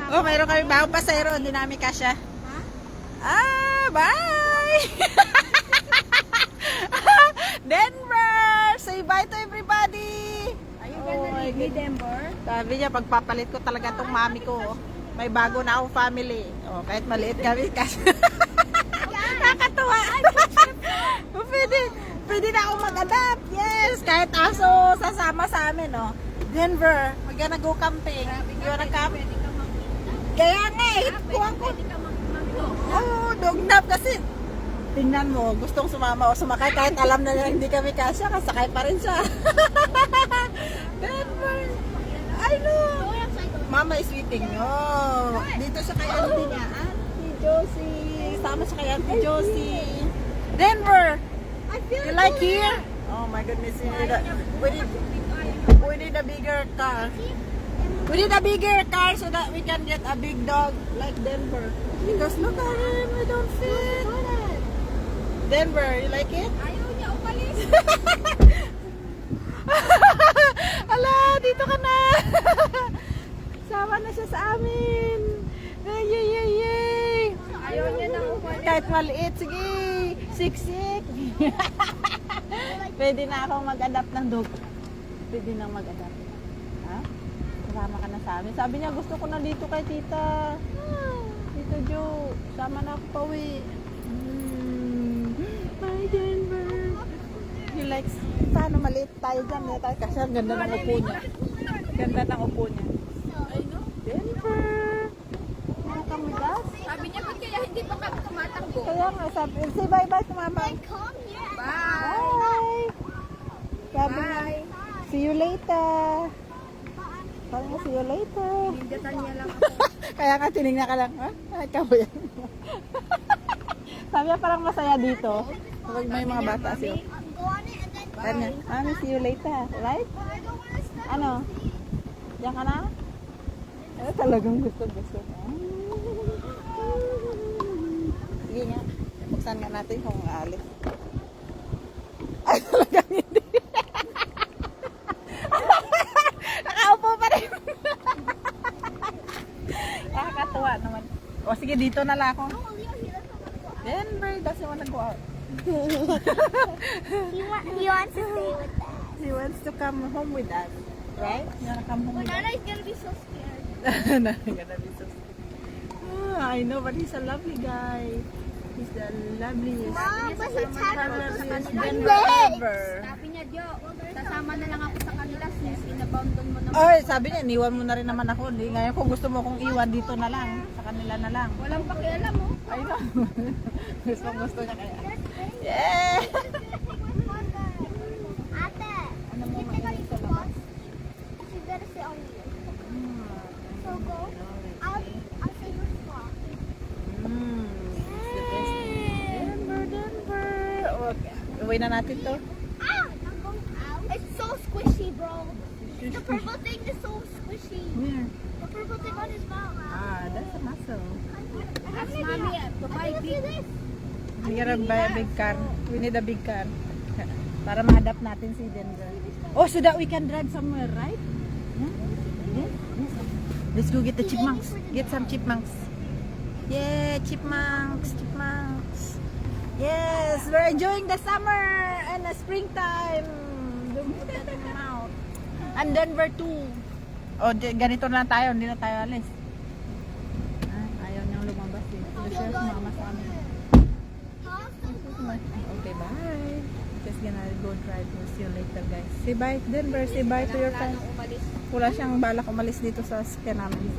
Oh, mayroon kami bagong pasayro. Hindi namin kasya. Bye! Denver! Say bye to everybody! Are you gonna leave me, Denver? Sabi niya, pagpapalit ko talaga tong mami ko. May bago na akong family. Oh, kahit maliit kami. Nakakatuwa. Pwede na akong mag-adapt. Yes! Kahit aso sasama sa amin, oh. Denver, we're gonna go camping. You wanna camp? Kaya nga eh, kuha ko. Oh, dognap kasi. Tingnan mo, gustong sumama o sumakay kahit alam na hindi kami kasya, kasakay pa rin siya. Denver, I know. Mama is waiting. Oh, dito siya kay auntie niya. Auntie Josie. Sama siya kay auntie Josie. Denver, you like here? Oh my goodness, we need a bigger car. We need a bigger car so that we can get a big dog like Denver. Because look at him, we don't fit. Denver, you like it? Ayaw niya umalis. Ala, dito ka na. Sama na siya sa amin. Yay. Ayaw niya na umalis. Kahit maliit, sige. Siksik. Pwede na akong mag-adapt ng dog. Pwede na mag-adapt. Ha? Kasama ka na sa amin. Sabi niya, gusto ko na dito kay tita. Tita Jo, sama na ako pauwi. Hi, Denver. He likes, paano maliit tayo dyan? Kasi ang ganda ng upo niya. Ganda ng upo niya. I know. Denver. Welcome with us. Sabi niya, ba't kaya hindi pa kami tumatakbo? Kaya nga, sabi, say bye-bye to mama. Bye. Bye. Sabi niya, see you later. Sabi niya, see you later. Hindatan niya lang ako. Kaya nga, tinignan ka lang, ha? Ay, ikaw yan. Sabi niya, parang masaya dito. Kapag may mga bata siya. Sabi niya, see you later. Right? Ano? Diyan ka na? Ano talagang gusto. Sige nga, buksan nga natin kung aalis. Ay, talagang hindi. Nakaupo pa rin. Nakakatuwa naman. O sige, dito na lang ako. Denver doesn't want to go out. He wants to stay with us. He wants to come home with us. Right? You wanna come home with us? Nana is gonna be so scared. Not gonna be so sweet. I know, but he's a lovely guy. He's the loveliest. Mom, but he's Loveliest having Denver. Sabi niya, Jo, sasama na lang ako sa kanila since inabandon mo naman. Ay, sabi niya, iniwan mo na rin naman ako. Hindi, ngayon kung gusto mo kong iwan dito na lang. Sa kanila na lang. Walang pakialam mo. Ay, no. gusto niya kaya. Yeah! Ate, Ano mo you think I mainit need sa to labas? pause? She's gonna sit on you. So go. I'll say your spot. It's the best. Denver. Okay. Uwi na natin to. Ah! I'm going out. It's so squishy, bro. The purple thing is so squishy. Where? The purple thing on his mouth. That's a muscle. Ask mommy to buy big. We gotta buy a big car. We need a big car. Para ma-adapt natin si Denver. Oh, so that we can drive somewhere, right? Yeah? Yes. Let's go get the chipmunks. Get some chipmunks. Yeah, chipmunks. Yes, we're enjoying the summer and the springtime. Don't put that in my mouth. And Denver too. Oh, ganito na lang tayo. Hindi na tayo alis. Ayaw niyang lumabas eh. Hindi siya sumama sa amin. Okay, bye. Just gonna go drive. We'll see you later, guys. Say bye, Denver. Say bye to your friends. Umalis. Wala siyang balak umalis dito sa skin namin.